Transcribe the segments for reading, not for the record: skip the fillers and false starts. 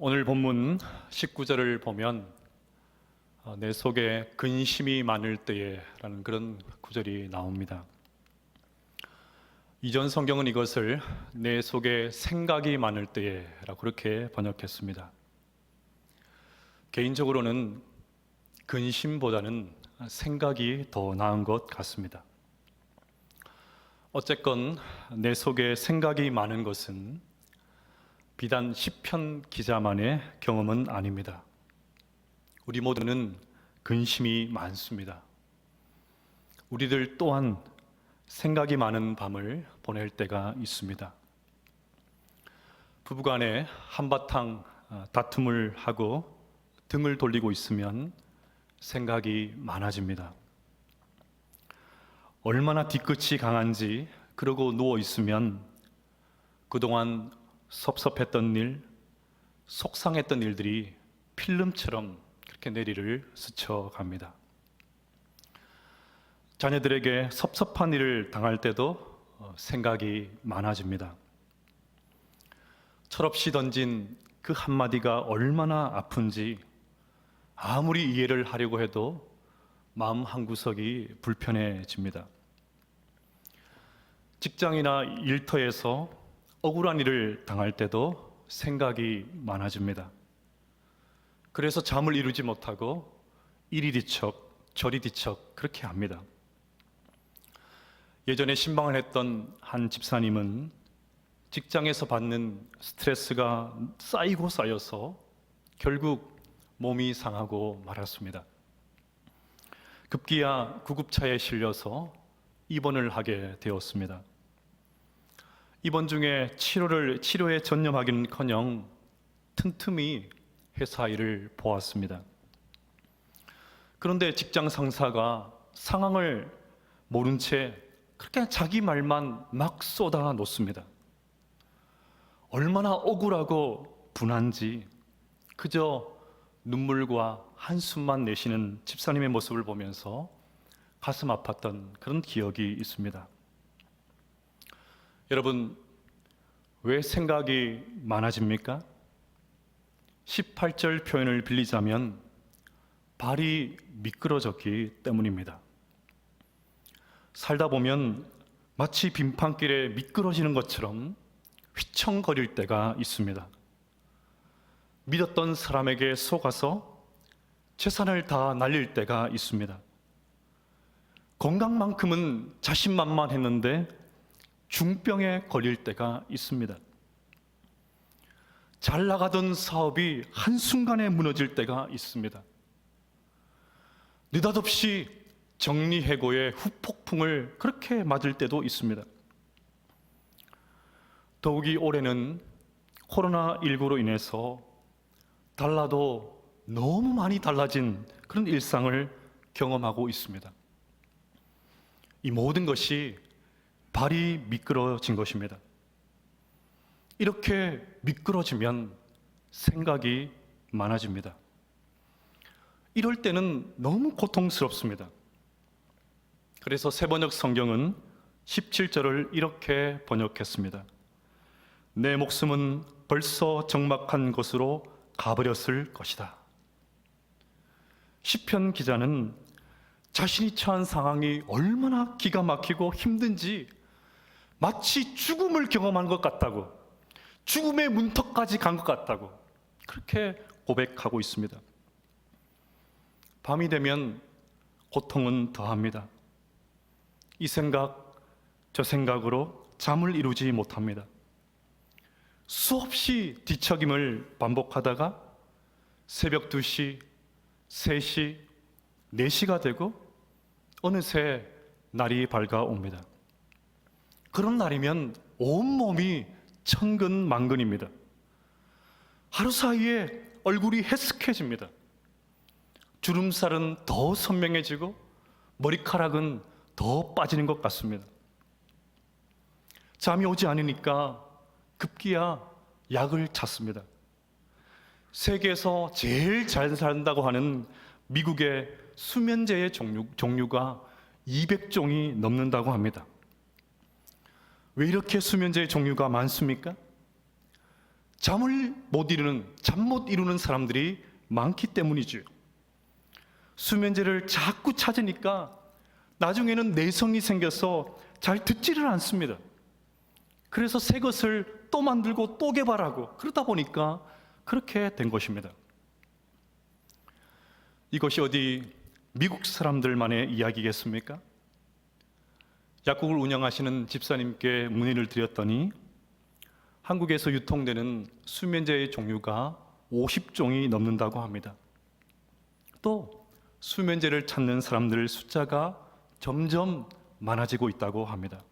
오늘 본문 19절을 보면 내 속에 근심이 많을 때에 라는 그런 구절이 나옵니다. 이전 성경은 이것을 내 속에 생각이 많을 때에 라고 그렇게 번역했습니다. 개인적으로는 근심보다는 생각이 더 나은 것 같습니다. 어쨌건 내 속에 생각이 많은 것은 비단 시편 기자만의 경험은 아닙니다. 우리 모두는 근심이 많습니다. 우리들 또한 생각이 많은 밤을 보낼 때가 있습니다. 부부간에 한바탕 다툼을 하고 등을 돌리고 있으면 생각이 많아집니다. 얼마나 뒤끝이 강한지 그러고 누워 있으면 그동안 섭섭했던 일, 속상했던 일들이 필름처럼 그렇게 내리를 스쳐갑니다. 자녀들에게 섭섭한 일을 당할 때도 생각이 많아집니다. 철없이 던진 그 한마디가 얼마나 아픈지 아무리 이해를 하려고 해도 마음 한구석이 불편해집니다. 직장이나 일터에서 억울한 일을 당할 때도 생각이 많아집니다. 그래서 잠을 이루지 못하고 이리 뒤척 저리 뒤척 그렇게 합니다. 예전에 신방을 했던 한 집사님은 직장에서 받는 스트레스가 쌓이고 쌓여서 결국 몸이 상하고 말았습니다. 급기야 구급차에 실려서 입원을 하게 되었습니다. 입원 중에 치료에 전념하기는커녕 틈틈이 회사 일을 보았습니다. 그런데 직장 상사가 상황을 모른 채 그렇게 자기 말만 막 쏟아 놓습니다. 얼마나 억울하고 분한지 그저 눈물과 한숨만 내쉬는 집사님의 모습을 보면서 가슴 아팠던 그런 기억이 있습니다. 여러분, 왜 생각이 많아집니까? 18절 표현을 빌리자면 발이 미끄러졌기 때문입니다. 살다 보면 마치 빙판길에 미끄러지는 것처럼 휘청거릴 때가 있습니다. 믿었던 사람에게 속아서 재산을 다 날릴 때가 있습니다. 건강만큼은 자신만만했는데 중병에 걸릴 때가 있습니다. 잘 나가던 사업이 한순간에 무너질 때가 있습니다. 느닷없이 정리해고의 후폭풍을 그렇게 맞을 때도 있습니다. 더욱이 올해는 코로나19로 인해서 달라도 너무 많이 달라진 그런 일상을 경험하고 있습니다. 이 모든 것이 발이 미끄러진 것입니다. 이렇게 미끄러지면 생각이 많아집니다. 이럴 때는 너무 고통스럽습니다. 그래서 새번역 성경은 17절을 이렇게 번역했습니다. 내 목숨은 벌써 적막한 곳으로 가버렸을 것이다. 시편 기자는 자신이 처한 상황이 얼마나 기가 막히고 힘든지 마치 죽음을 경험한 것 같다고, 죽음의 문턱까지 간 것 같다고 그렇게 고백하고 있습니다. 밤이 되면 고통은 더합니다. 이 생각, 저 생각으로 잠을 이루지 못합니다. 수없이 뒤척임을 반복하다가 새벽 2시, 3시, 4시가 되고 어느새 날이 밝아옵니다. 그런 날이면 온몸이 천근만근입니다. 하루 사이에 얼굴이 해쓱해집니다. 주름살은 더 선명해지고 머리카락은 더 빠지는 것 같습니다. 잠이 오지 않으니까 급기야 약을 찾습니다. 세계에서 제일 잘 산다고 하는 미국의 수면제의 종류가 200종이 넘는다고 합니다. 왜 이렇게 수면제의 종류가 많습니까? 잠 못 이루는 사람들이 많기 때문이죠. 수면제를 자꾸 찾으니까 나중에는 내성이 생겨서 잘 듣지를 않습니다. 그래서 새 것을 또 만들고 또 개발하고 그러다 보니까 그렇게 된 것입니다. 이것이 어디 미국 사람들만의 이야기겠습니까? 약국을 운영하시는 집사님께 문의를 드렸더니 한국에서 유통되는 수면제의 종류가 50종이 넘는다고 합니다. 또 수면제를 찾는 사람들 숫자가 점점 많아지고 있다고 합니다.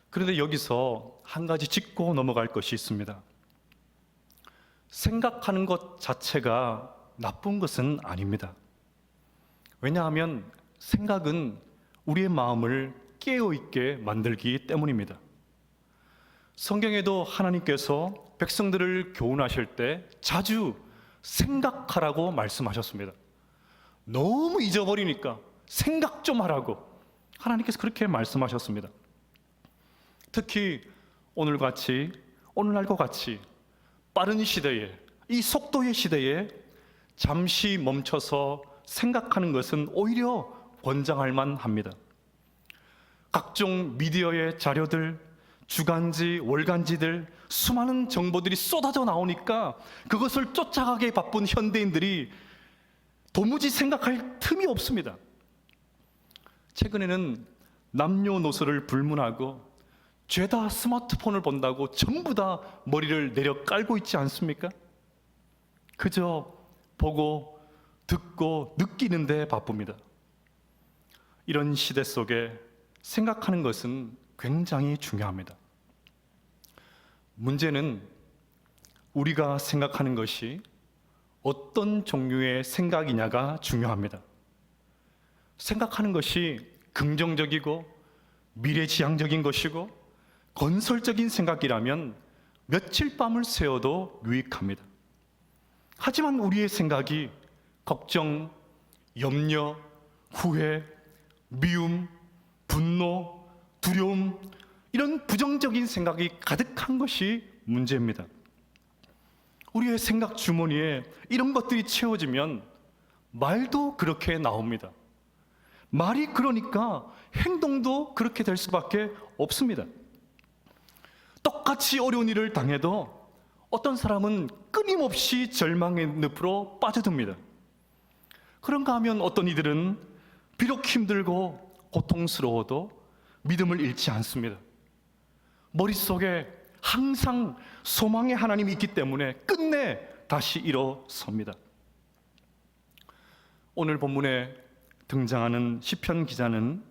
그런데 여기서 한 가지 짚고 넘어갈 것이 있습니다. 생각하는 것 자체가 나쁜 것은 아닙니다. 왜냐하면 생각은 우리의 마음을 깨어있게 만들기 때문입니다. 성경에도 하나님께서 백성들을 교훈하실 때 자주 생각하라고 말씀하셨습니다. 너무 잊어버리니까 생각 좀 하라고 하나님께서 그렇게 말씀하셨습니다. 특히 오늘날과 같이 빠른 시대에, 이 속도의 시대에 잠시 멈춰서 생각하는 것은 오히려 권장할 만합니다. 각종 미디어의 자료들, 주간지, 월간지들, 수많은 정보들이 쏟아져 나오니까 그것을 쫓아가기에 바쁜 현대인들이 도무지 생각할 틈이 없습니다. 최근에는 남녀노소를 불문하고 죄다 스마트폰을 본다고 전부 다 머리를 내려 깔고 있지 않습니까? 그저 보고 듣고 느끼는 데 바쁩니다. 이런 시대 속에 생각하는 것은 굉장히 중요합니다. 문제는 우리가 생각하는 것이 어떤 종류의 생각이냐가 중요합니다. 생각하는 것이 긍정적이고 미래지향적인 것이고 건설적인 생각이라면 며칠 밤을 새워도 유익합니다. 하지만 우리의 생각이 걱정, 염려, 후회, 미움, 분노, 두려움, 이런 부정적인 생각이 가득한 것이 문제입니다. 우리의 생각 주머니에 이런 것들이 채워지면 말도 그렇게 나옵니다. 말이 그러니까 행동도 그렇게 될 수밖에 없습니다. 똑같이 어려운 일을 당해도 어떤 사람은 끊임없이 절망의 늪으로 빠져듭니다. 그런가 하면 어떤 이들은 비록 힘들고 고통스러워도 믿음을 잃지 않습니다. 머릿속에 항상 소망의 하나님이 있기 때문에 끝내 다시 일어섭니다. 오늘 본문에 등장하는 시편 기자는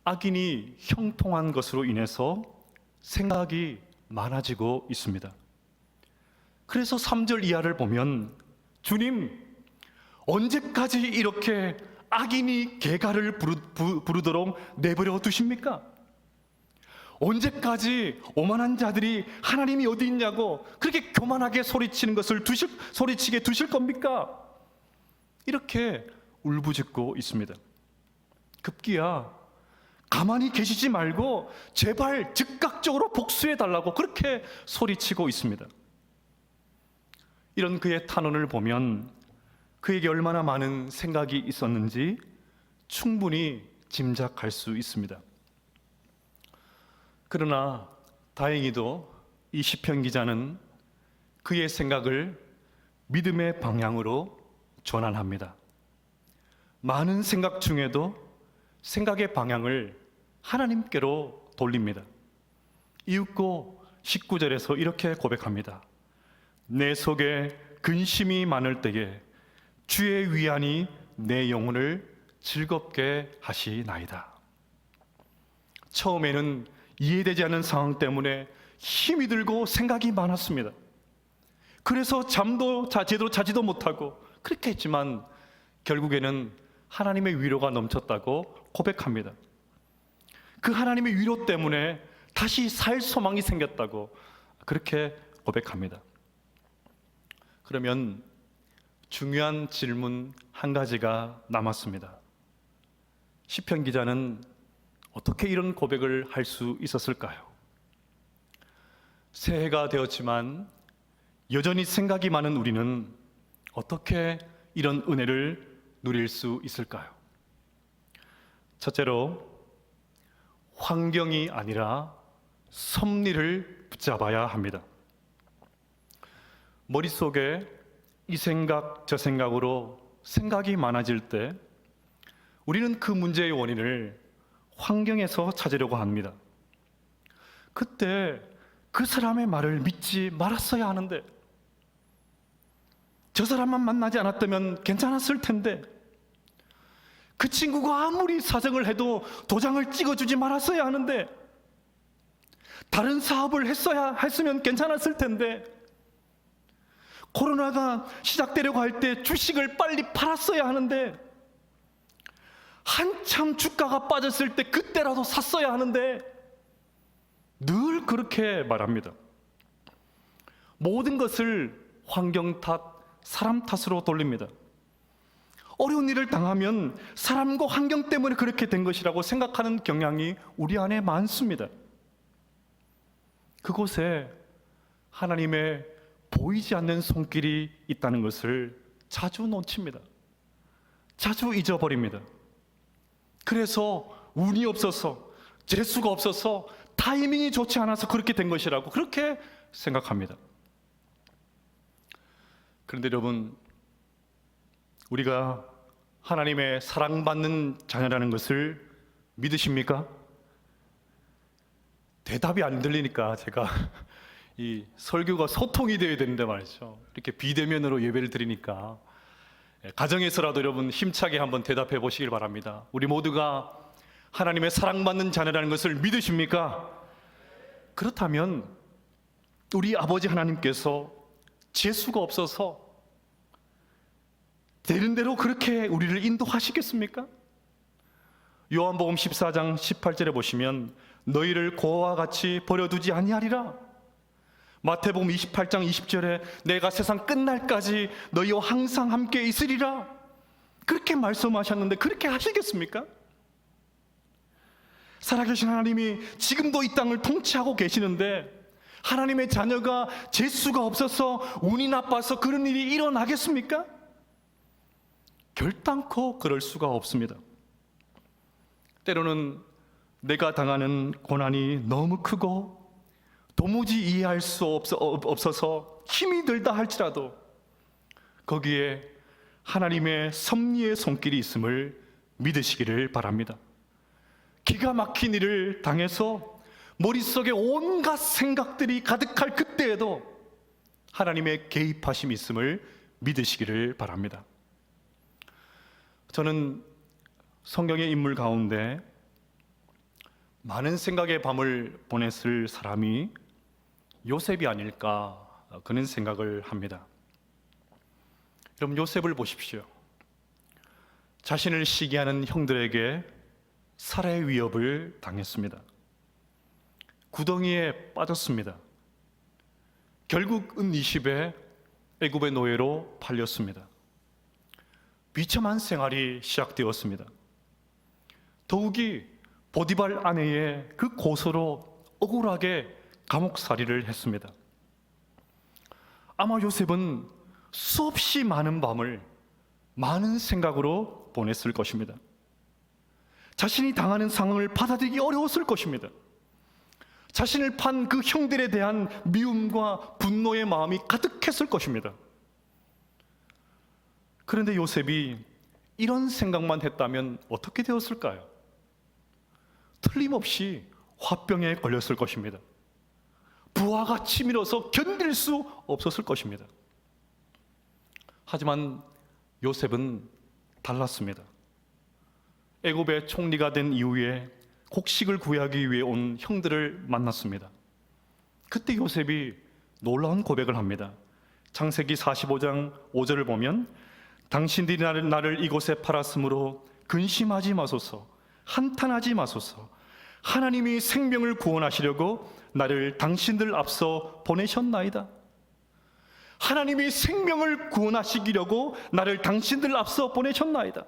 악인이 형통한 것으로 인해서 생각이 많아지고 있습니다. 그래서 3절 이하를 보면 주님, 언제까지 이렇게 악인이 개가를 부르도록 내버려 두십니까? 언제까지 오만한 자들이 하나님이 어디 있냐고 그렇게 교만하게 소리치는 것을 소리치게 두실 겁니까? 이렇게 울부짖고 있습니다. 급기야 가만히 계시지 말고 제발 즉각적으로 복수해 달라고 그렇게 소리치고 있습니다. 이런 그의 탄원을 보면 그에게 얼마나 많은 생각이 있었는지 충분히 짐작할 수 있습니다. 그러나 다행히도 이 시편 기자는 그의 생각을 믿음의 방향으로 전환합니다. 많은 생각 중에도 생각의 방향을 하나님께로 돌립니다. 이윽고 19절에서 이렇게 고백합니다. 내 속에 근심이 많을 때에 주의 위안이 내 영혼을 즐겁게 하시나이다. 처음에는 이해되지 않는 상황 때문에 힘이 들고 생각이 많았습니다. 그래서 잠도 제대로 자지도 못하고 그렇게 했지만 결국에는 하나님의 위로가 넘쳤다고 고백합니다. 그 하나님의 위로 때문에 다시 살 소망이 생겼다고 그렇게 고백합니다. 그러면 중요한 질문 한 가지가 남았습니다. 시편 기자는 어떻게 이런 고백을 할 수 있었을까요? 새해가 되었지만 여전히 생각이 많은 우리는 어떻게 이런 은혜를 누릴 수 있을까요? 첫째로, 환경이 아니라 섭리를 붙잡아야 합니다. 머릿속에 이 생각 저 생각으로 생각이 많아질 때 우리는 그 문제의 원인을 환경에서 찾으려고 합니다. 그때 그 사람의 말을 믿지 말았어야 하는데, 저 사람만 만나지 않았다면 괜찮았을 텐데, 그 친구가 아무리 사정을 해도 도장을 찍어주지 말았어야 하는데, 다른 사업을 했으면 괜찮았을 텐데, 코로나가 시작되려고 할 때 주식을 빨리 팔았어야 하는데, 한참 주가가 빠졌을 때 그때라도 샀어야 하는데, 늘 그렇게 말합니다. 모든 것을 환경 탓, 사람 탓으로 돌립니다. 어려운 일을 당하면 사람과 환경 때문에 그렇게 된 것이라고 생각하는 경향이 우리 안에 많습니다. 그곳에 하나님의 보이지 않는 손길이 있다는 것을 자주 놓칩니다. 자주 잊어버립니다. 그래서 운이 없어서, 재수가 없어서, 타이밍이 좋지 않아서 그렇게 된 것이라고 그렇게 생각합니다. 그런데 여러분, 우리가 하나님의 사랑받는 자녀라는 것을 믿으십니까? 대답이 안 들리니까 제가 이 설교가 소통이 되어야 되는데 말이죠. 이렇게 비대면으로 예배를 드리니까 가정에서라도 여러분 힘차게 한번 대답해 보시길 바랍니다. 우리 모두가 하나님의 사랑받는 자녀라는 것을 믿으십니까? 그렇다면 우리 아버지 하나님께서 재수가 없어서 되는 대로 그렇게 우리를 인도하시겠습니까? 요한복음 14장 18절에 보시면 너희를 고아와 같이 버려두지 아니하리라. 마태복음 28장 20절에 내가 세상 끝날까지 너희와 항상 함께 있으리라. 그렇게 말씀하셨는데 그렇게 하시겠습니까? 살아계신 하나님이 지금도 이 땅을 통치하고 계시는데 하나님의 자녀가 재수가 없어서 운이 나빠서 그런 일이 일어나겠습니까? 결단코 그럴 수가 없습니다. 때로는 내가 당하는 고난이 너무 크고 도무지 이해할 수 없어서 힘이 들다 할지라도 거기에 하나님의 섭리의 손길이 있음을 믿으시기를 바랍니다. 기가 막힌 일을 당해서 머릿속에 온갖 생각들이 가득할 그때에도 하나님의 개입하심이 있음을 믿으시기를 바랍니다. 저는 성경의 인물 가운데 많은 생각의 밤을 보냈을 사람이 요셉이 아닐까 그런 생각을 합니다. 여러분, 요셉을 보십시오. 자신을 시기하는 형들에게 살해 위협을 당했습니다. 구덩이에 빠졌습니다. 결국 은 20에 애굽의 노예로 팔렸습니다. 비참한 생활이 시작되었습니다. 더욱이 보디발 아내의 그 고소로 억울하게 감옥살이를 했습니다. 아마 요셉은 수없이 많은 밤을 많은 생각으로 보냈을 것입니다. 자신이 당하는 상황을 받아들이기 어려웠을 것입니다. 자신을 판 그 형들에 대한 미움과 분노의 마음이 가득했을 것입니다. 그런데 요셉이 이런 생각만 했다면 어떻게 되었을까요? 틀림없이 화병에 걸렸을 것입니다. 부하가 치밀어서 견딜 수 없었을 것입니다. 하지만 요셉은 달랐습니다. 애굽의 총리가 된 이후에 곡식을 구하기 위해 온 형들을 만났습니다. 그때 요셉이 놀라운 고백을 합니다. 창세기 45장 5절을 보면 당신들이 나를 이곳에 팔았으므로 근심하지 마소서, 한탄하지 마소서. 하나님이 생명을 구원하시려고 나를 당신들 앞서 보내셨나이다. 하나님이 생명을 구원하시려고 나를 당신들 앞서 보내셨나이다.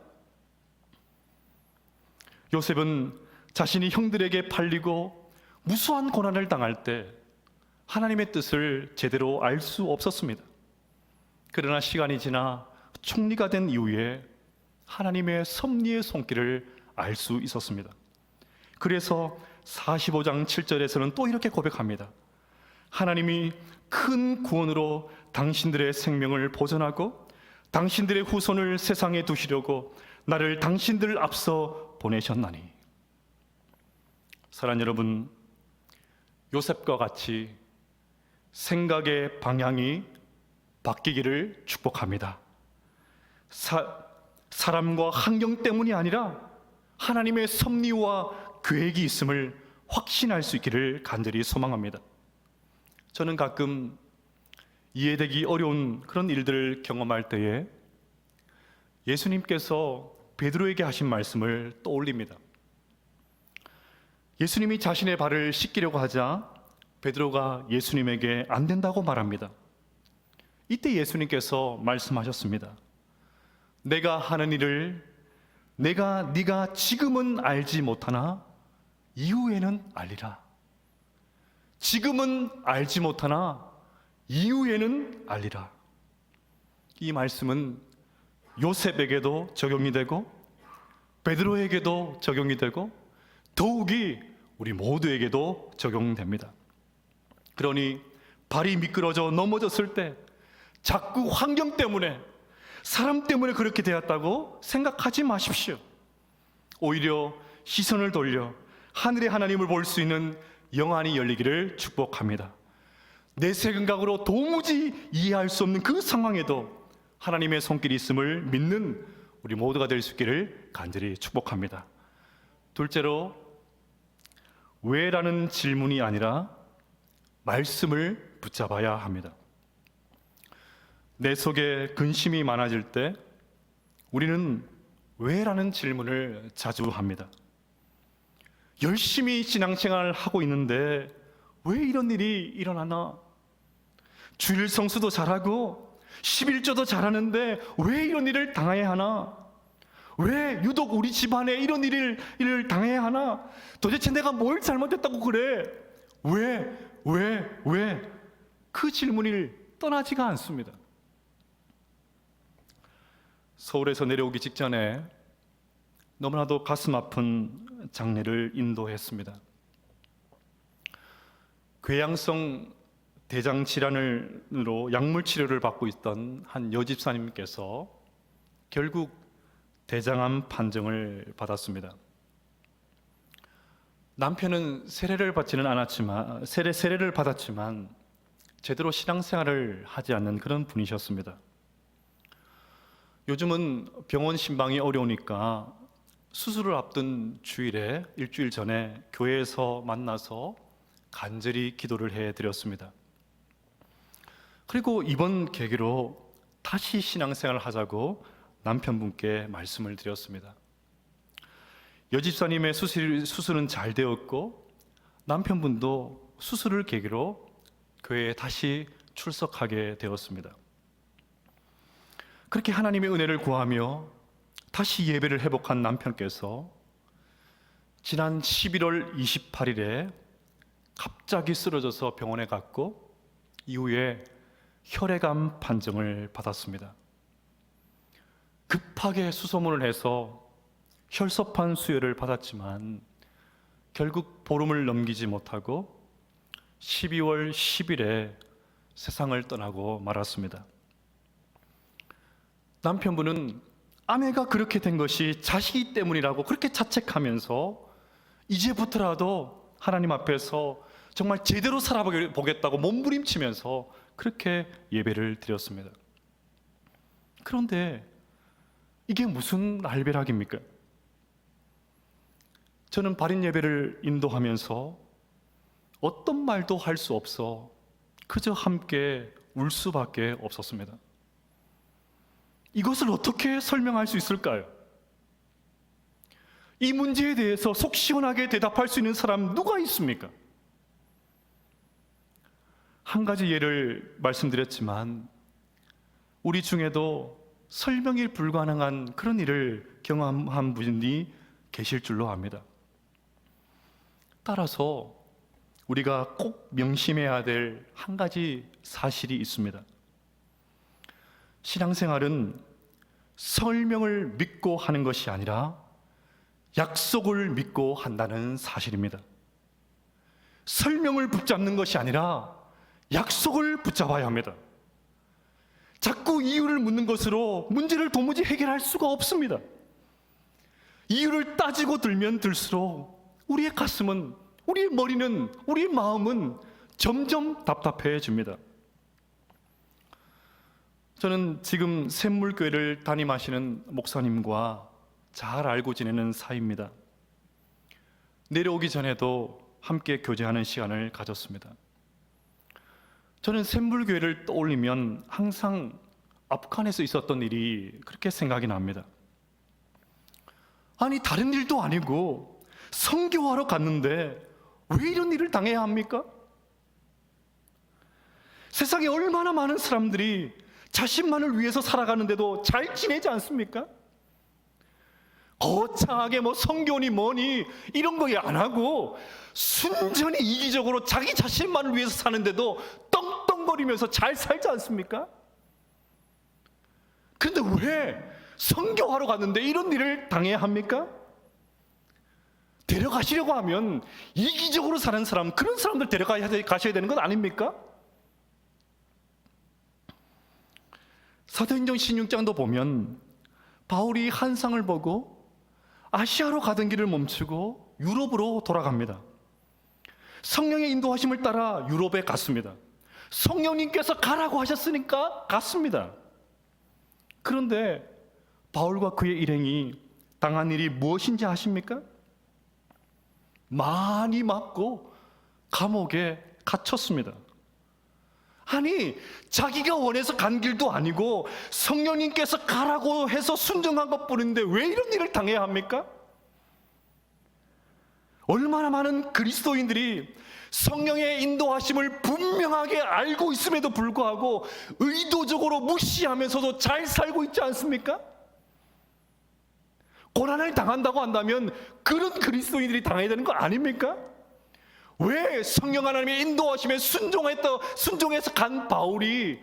요셉은 자신이 형들에게 팔리고 무수한 고난을 당할 때 하나님의 뜻을 제대로 알 수 없었습니다. 그러나 시간이 지나 총리가 된 이후에 하나님의 섭리의 손길을 알 수 있었습니다. 그래서 45장 7절에서는 또 이렇게 고백합니다. 하나님이 큰 구원으로 당신들의 생명을 보존하고 당신들의 후손을 세상에 두시려고 나를 당신들 앞서 보내셨나니. 사랑하는 여러분, 요셉과 같이 생각의 방향이 바뀌기를 축복합니다. 사람과 환경 때문이 아니라 하나님의 섭리와 계획이 있음을 확신할 수 있기를 간절히 소망합니다. 저는 가끔 이해되기 어려운 그런 일들을 경험할 때에 예수님께서 베드로에게 하신 말씀을 떠올립니다. 예수님이 자신의 발을 씻기려고 하자 베드로가 예수님에게 안 된다고 말합니다. 이때 예수님께서 말씀하셨습니다. 내가 하는 일을 네가 지금은 알지 못하나 이후에는 알리라. 지금은 알지 못하나 이후에는 알리라. 이 말씀은 요셉에게도 적용이 되고 베드로에게도 적용이 되고 더욱이 우리 모두에게도 적용됩니다. 그러니 발이 미끄러져 넘어졌을 때 자꾸 환경 때문에, 사람 때문에 그렇게 되었다고 생각하지 마십시오. 오히려 시선을 돌려 하늘의 하나님을 볼 수 있는 영안이 열리기를 축복합니다. 내 생각으로 도무지 이해할 수 없는 그 상황에도 하나님의 손길이 있음을 믿는 우리 모두가 될 수 있기를 간절히 축복합니다. 둘째로, 왜라는 질문이 아니라 말씀을 붙잡아야 합니다. 내 속에 근심이 많아질 때 우리는 왜라는 질문을 자주 합니다. 열심히 신앙생활을 하고 있는데 왜 이런 일이 일어나나? 주일 성수도 잘하고 11조도 잘하는데 왜 이런 일을 당해야 하나? 왜 유독 우리 집안에 이런 일을 당해야 하나? 도대체 내가 뭘 잘못했다고 그래? 왜? 그 질문이 떠나지가 않습니다. 서울에서 내려오기 직전에 너무나도 가슴 아픈 장례를 인도했습니다. 궤양성 대장 질환으로 약물 치료를 받고 있던 한 여집사님께서 결국 대장암 판정을 받았습니다. 남편은 세례를 받았지만 제대로 신앙생활을 하지 않는 그런 분이셨습니다. 요즘은 병원 신방이 어려우니까 수술을 앞둔 주일에 일주일 전에 교회에서 만나서 간절히 기도를 해드렸습니다. 그리고 이번 계기로 다시 신앙생활을 하자고 남편분께 말씀을 드렸습니다. 여집사님의 수술은 잘 되었고 남편분도 수술을 계기로 교회에 다시 출석하게 되었습니다. 그렇게 하나님의 은혜를 구하며 다시 예배를 회복한 남편께서 지난 11월 28일에 갑자기 쓰러져서 병원에 갔고 이후에 혈액암 판정을 받았습니다. 급하게 수소문을 해서 혈소판 수혈을 받았지만 결국 보름을 넘기지 못하고 12월 10일에 세상을 떠나고 말았습니다. 남편분은 아내가 그렇게 된 것이 자식이 때문이라고 그렇게 자책하면서 이제부터라도 하나님 앞에서 정말 제대로 살아보겠다고 몸부림치면서 그렇게 예배를 드렸습니다. 그런데 이게 무슨 날벼락입니까? 저는 발인 예배를 인도하면서 어떤 말도 할 수 없어 그저 함께 울 수밖에 없었습니다. 이것을 어떻게 설명할 수 있을까요? 이 문제에 대해서 속 시원하게 대답할 수 있는 사람 누가 있습니까? 한 가지 예를 말씀드렸지만 우리 중에도 설명이 불가능한 그런 일을 경험한 분이 계실 줄로 압니다. 따라서 우리가 꼭 명심해야 될 한 가지 사실이 있습니다. 신앙생활은 설명을 믿고 하는 것이 아니라 약속을 믿고 한다는 사실입니다. 설명을 붙잡는 것이 아니라 약속을 붙잡아야 합니다. 자꾸 이유를 묻는 것으로 문제를 도무지 해결할 수가 없습니다. 이유를 따지고 들면 들수록 우리의 가슴은, 우리의 머리는, 우리의 마음은 점점 답답해집니다. 저는 지금 샘물교회를 담임하시는 목사님과 잘 알고 지내는 사이입니다. 내려오기 전에도 함께 교제하는 시간을 가졌습니다. 저는 샘물교회를 떠올리면 항상 아프간에서 있었던 일이 그렇게 생각이 납니다. 아니, 다른 일도 아니고 선교하러 갔는데 왜 이런 일을 당해야 합니까? 세상에 얼마나 많은 사람들이 자신만을 위해서 살아가는데도 잘 지내지 않습니까? 거창하게 선교니 뭐니 이런 거 안 하고 순전히 이기적으로 자기 자신만을 위해서 사는데도 떵떵거리면서 잘 살지 않습니까? 근데 왜 선교하러 갔는데 이런 일을 당해야 합니까? 데려가시려고 하면 이기적으로 사는 사람, 그런 사람들 데려가셔야 되는 건 아닙니까? 사도행전 16장도 보면 바울이 환상을 보고 아시아로 가던 길을 멈추고 유럽으로 돌아갑니다. 성령의 인도하심을 따라 유럽에 갔습니다. 성령님께서 가라고 하셨으니까 갔습니다. 그런데 바울과 그의 일행이 당한 일이 무엇인지 아십니까? 많이 맞고 감옥에 갇혔습니다. 아니, 자기가 원해서 간 길도 아니고 성령님께서 가라고 해서 순종한 것뿐인데 왜 이런 일을 당해야 합니까? 얼마나 많은 그리스도인들이 성령의 인도하심을 분명하게 알고 있음에도 불구하고 의도적으로 무시하면서도 잘 살고 있지 않습니까? 고난을 당한다고 한다면 그런 그리스도인들이 당해야 되는 거 아닙니까? 왜 성령 하나님의 인도하심에 순종해서 간 바울이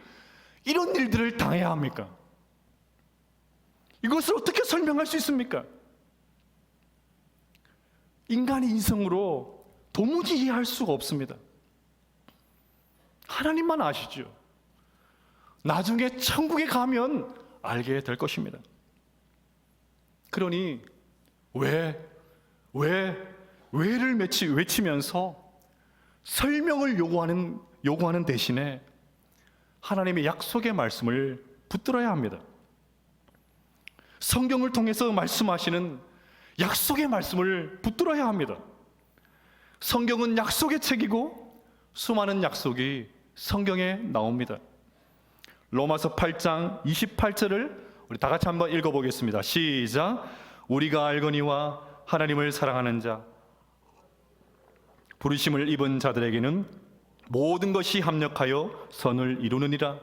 이런 일들을 당해야 합니까? 이것을 어떻게 설명할 수 있습니까? 인간의 인성으로 도무지 이해할 수가 없습니다. 하나님만 아시죠. 나중에 천국에 가면 알게 될 것입니다. 그러니 왜를 외치면서 설명을 요구하는 대신에 하나님의 약속의 말씀을 붙들어야 합니다. 성경을 통해서 말씀하시는 약속의 말씀을 붙들어야 합니다. 성경은 약속의 책이고 수많은 약속이 성경에 나옵니다. 로마서 8장 28절을 우리 다 같이 한번 읽어보겠습니다. 시작. 우리가 알거니와 하나님을 사랑하는 자, 부르심을 입은 자들에게는 모든 것이 합력하여 선을 이루느니라.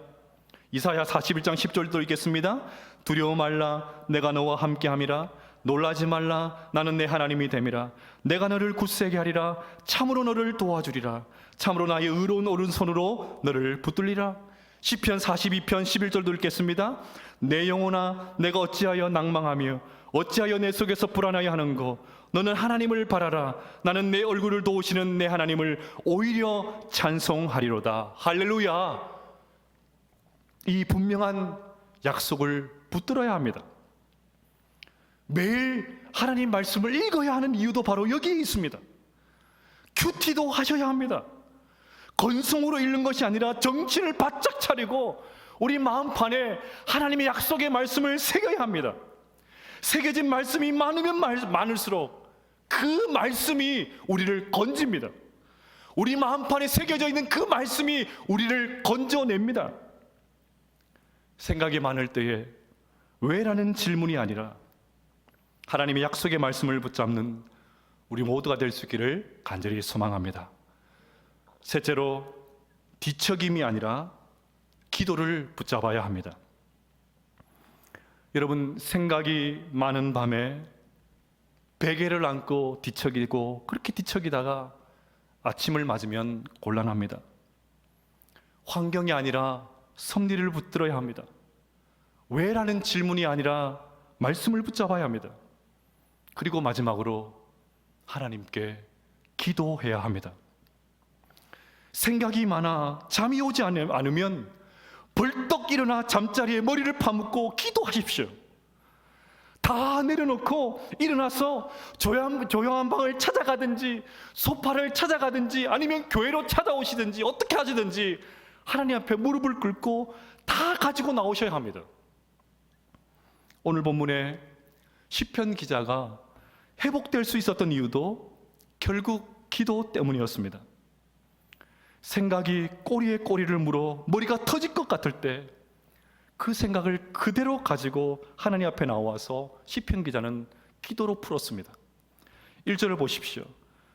이사야 41장 10절도 읽겠습니다. 두려워 말라, 내가 너와 함께함이라. 놀라지 말라, 나는 내 하나님이 됨이라. 내가 너를 굳세게 하리라. 참으로 너를 도와주리라. 참으로 나의 의로운 오른손으로 너를 붙들리라. 시편 42편 11절도 읽겠습니다. 내 영혼아, 내가 어찌하여 낭망하며 어찌하여 내 속에서 불안하여 하는고. 너는 하나님을 바라라. 나는 내 얼굴을 도우시는 내 하나님을 오히려 찬송하리로다. 할렐루야. 이 분명한 약속을 붙들어야 합니다. 매일 하나님 말씀을 읽어야 하는 이유도 바로 여기에 있습니다. 큐티도 하셔야 합니다. 건성으로 읽는 것이 아니라 정신을 바짝 차리고 우리 마음판에 하나님의 약속의 말씀을 새겨야 합니다. 새겨진 말씀이 많으면 많을수록 그 말씀이 우리를 건집니다. 우리 마음판에 새겨져 있는 그 말씀이 우리를 건져냅니다. 생각이 많을 때에 왜라는 질문이 아니라 하나님의 약속의 말씀을 붙잡는 우리 모두가 될 수 있기를 간절히 소망합니다. 셋째로, 뒤척임이 아니라 기도를 붙잡아야 합니다. 여러분, 생각이 많은 밤에 베개를 안고 뒤척이고 그렇게 뒤척이다가 아침을 맞으면 곤란합니다. 환경이 아니라 섭리를 붙들어야 합니다. 왜라는 질문이 아니라 말씀을 붙잡아야 합니다. 그리고 마지막으로 하나님께 기도해야 합니다. 생각이 많아 잠이 오지 않으면 벌떡 일어나 잠자리에 머리를 파묻고 기도하십시오. 다 내려놓고 일어나서 조용한 방을 찾아가든지 소파를 찾아가든지 아니면 교회로 찾아오시든지 어떻게 하시든지 하나님 앞에 무릎을 꿇고 다 가지고 나오셔야 합니다. 오늘 본문에 시편 기자가 회복될 수 있었던 이유도 결국 기도 때문이었습니다. 생각이 꼬리에 꼬리를 물어 머리가 터질 것 같을 때 그 생각을 그대로 가지고 하나님 앞에 나와서 시편 기자는 기도로 풀었습니다. 1절을 보십시오.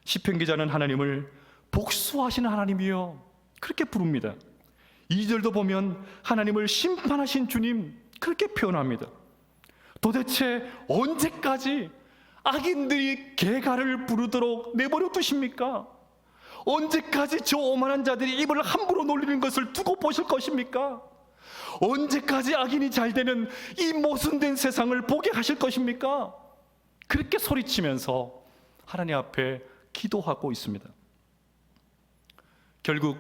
시편 기자는 하나님을 복수하시는 하나님이요 그렇게 부릅니다. 2절도 보면 하나님을 심판하신 주님 그렇게 표현합니다. 도대체 언제까지 악인들이 개가를 부르도록 내버려 두십니까? 언제까지 저 오만한 자들이 입을 함부로 놀리는 것을 두고 보실 것입니까? 언제까지 악인이 잘 되는 이 모순된 세상을 보게 하실 것입니까? 그렇게 소리치면서 하나님 앞에 기도하고 있습니다. 결국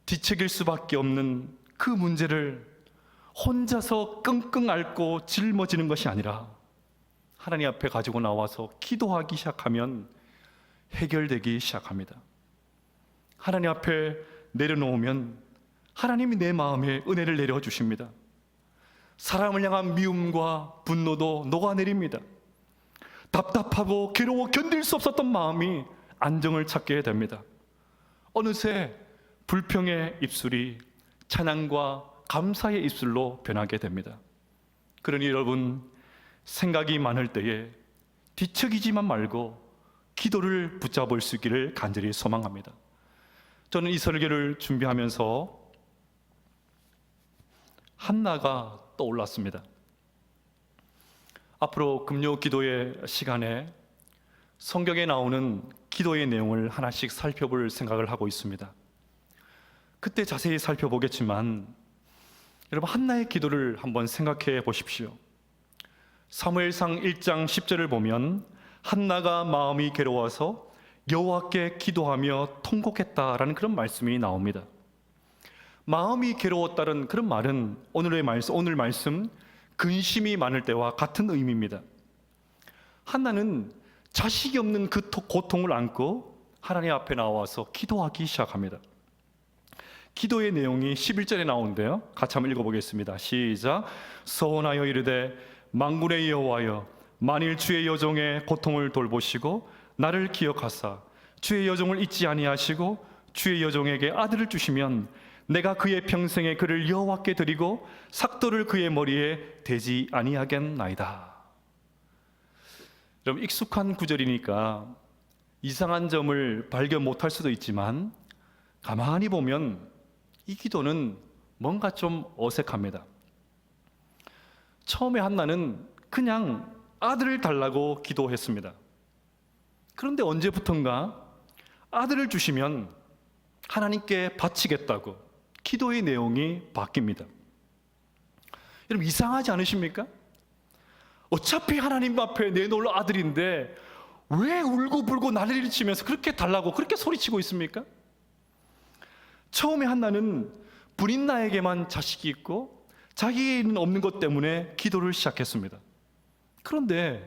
뒤척일 수밖에 없는 그 문제를 혼자서 끙끙 앓고 짊어지는 것이 아니라 하나님 앞에 가지고 나와서 기도하기 시작하면 해결되기 시작합니다. 하나님 앞에 내려놓으면 하나님이 내 마음에 은혜를 내려주십니다. 사람을 향한 미움과 분노도 녹아내립니다. 답답하고 괴로워 견딜 수 없었던 마음이 안정을 찾게 됩니다. 어느새 불평의 입술이 찬양과 감사의 입술로 변하게 됩니다. 그러니 여러분, 생각이 많을 때에 뒤척이지만 말고 기도를 붙잡을 수 있기를 간절히 소망합니다. 저는 이 설교를 준비하면서 한나가 떠올랐습니다. 앞으로 금요 기도의 시간에 성경에 나오는 기도의 내용을 하나씩 살펴볼 생각을 하고 있습니다. 그때 자세히 살펴보겠지만 여러분, 한나의 기도를 한번 생각해 보십시오. 사무엘상 1장 10절을 보면 한나가 마음이 괴로워서 여호와께 기도하며 통곡했다라는 그런 말씀이 나옵니다. 마음이 괴로웠다는 그런 말은 오늘 말씀 근심이 많을 때와 같은 의미입니다. 한나는 자식이 없는 그 고통을 안고 하나님 앞에 나와서 기도하기 시작합니다. 기도의 내용이 11절에 나오는데요, 같이 한번 읽어보겠습니다. 시작. 서원하여 이르되 만군의 여호와여, 만일 주의 여종의 고통을 돌보시고 나를 기억하사 주의 여종을 잊지 아니하시고 주의 여종에게 아들을 주시면 내가 그의 평생에 그를 여호와께 드리고 삭도를 그의 머리에 대지 아니하겠나이다. 여러분, 익숙한 구절이니까 이상한 점을 발견 못할 수도 있지만 가만히 보면 이 기도는 뭔가 좀 어색합니다. 처음에 한나는 그냥 아들을 달라고 기도했습니다. 그런데 언제부턴가 아들을 주시면 하나님께 바치겠다고 기도의 내용이 바뀝니다. 여러분, 이상하지 않으십니까? 어차피 하나님 앞에 내놓을 아들인데 왜 울고불고 난리를 치면서 그렇게 달라고 그렇게 소리치고 있습니까? 처음에 한나는 브릿나에게만 자식이 있고 자기는 없는 것 때문에 기도를 시작했습니다. 그런데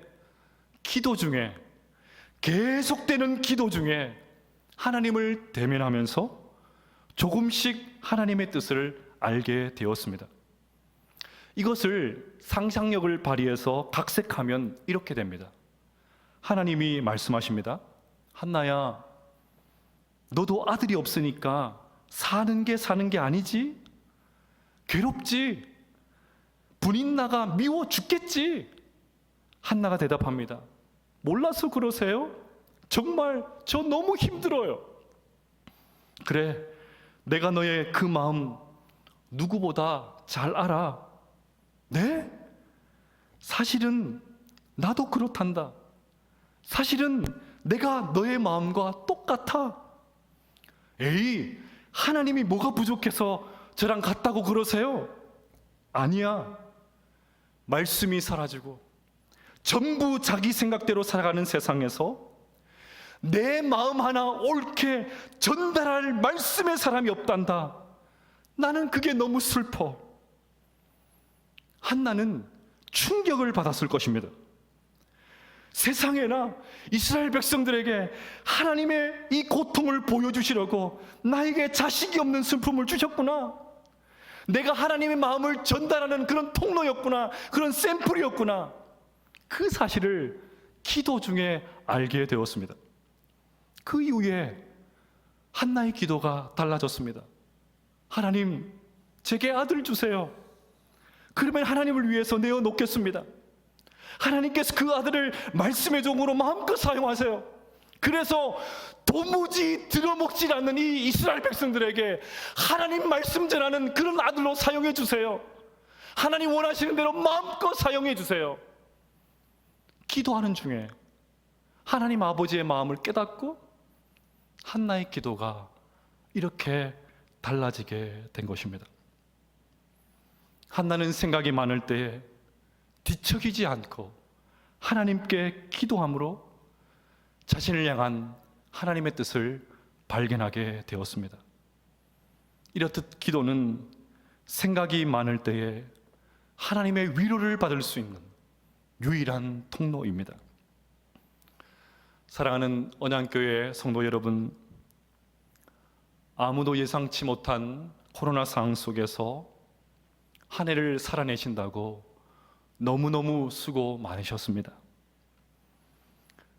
기도 중에, 계속되는 기도 중에 하나님을 대면하면서 조금씩 하나님의 뜻을 알게 되었습니다. 이것을 상상력을 발휘해서 각색하면 이렇게 됩니다. 하나님이 말씀하십니다. 한나야, 너도 아들이 없으니까 사는 게 아니지? 괴롭지? 분인나가 미워 죽겠지? 한나가 대답합니다. 몰라서 그러세요? 정말 저 너무 힘들어요. 그래, 내가 너의 그 마음 누구보다 잘 알아. 네? 사실은 나도 그렇단다. 사실은 내가 너의 마음과 똑같아. 에이, 하나님이 뭐가 부족해서 저랑 같다고 그러세요? 아니야. 말씀이 사라지고 전부 자기 생각대로 살아가는 세상에서 내 마음 하나 옳게 전달할 말씀의 사람이 없단다. 나는 그게 너무 슬퍼. 한나는 충격을 받았을 것입니다. 세상에나 이스라엘 백성들에게 하나님의 이 고통을 보여주시려고 나에게 자식이 없는 슬픔을 주셨구나. 내가 하나님의 마음을 전달하는 그런 통로였구나. 그런 샘플이었구나. 그 사실을 기도 중에 알게 되었습니다. 그 이후에 한나의 기도가 달라졌습니다. 하나님, 제게 아들 주세요. 그러면 하나님을 위해서 내어놓겠습니다. 하나님께서 그 아들을 말씀의 종으로 마음껏 사용하세요. 그래서 도무지 들어먹질 않는 이 이스라엘 백성들에게 하나님 말씀 전하는 그런 아들로 사용해 주세요. 하나님 원하시는 대로 마음껏 사용해 주세요. 기도하는 중에 하나님 아버지의 마음을 깨닫고 한나의 기도가 이렇게 달라지게 된 것입니다. 한나는 생각이 많을 때에 뒤척이지 않고 하나님께 기도함으로 자신을 향한 하나님의 뜻을 발견하게 되었습니다. 이렇듯 기도는 생각이 많을 때에 하나님의 위로를 받을 수 있는 유일한 통로입니다. 사랑하는 언양교회 성도 여러분, 아무도 예상치 못한 코로나 상황 속에서 한 해를 살아내신다고 너무너무 수고 많으셨습니다.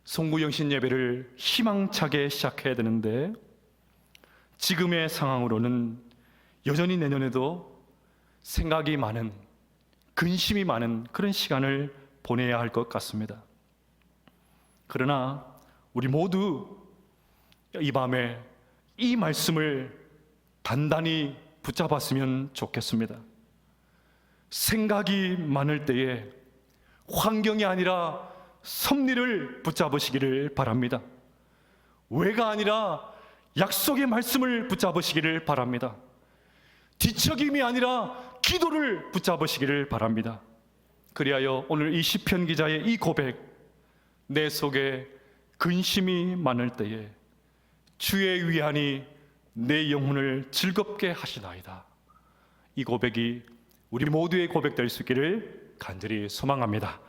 송구영신 예배를 희망차게 시작해야 되는데 지금의 상황으로는 여전히 내년에도 생각이 많은, 근심이 많은 그런 시간을 보내야 할 것 같습니다. 그러나 우리 모두 이 밤에 이 말씀을 단단히 붙잡았으면 좋겠습니다. 생각이 많을 때에 환경이 아니라 섭리를 붙잡으시기를 바랍니다. 왜가 아니라 약속의 말씀을 붙잡으시기를 바랍니다. 뒤척임이 아니라 기도를 붙잡으시기를 바랍니다. 그리하여 오늘 이 시편 기자의 이 고백, 내 속에 근심이 많을 때에 주의 위안이 내 영혼을 즐겁게 하시나이다. 이 고백이 우리 모두의 고백 될 수 있기를 간절히 소망합니다.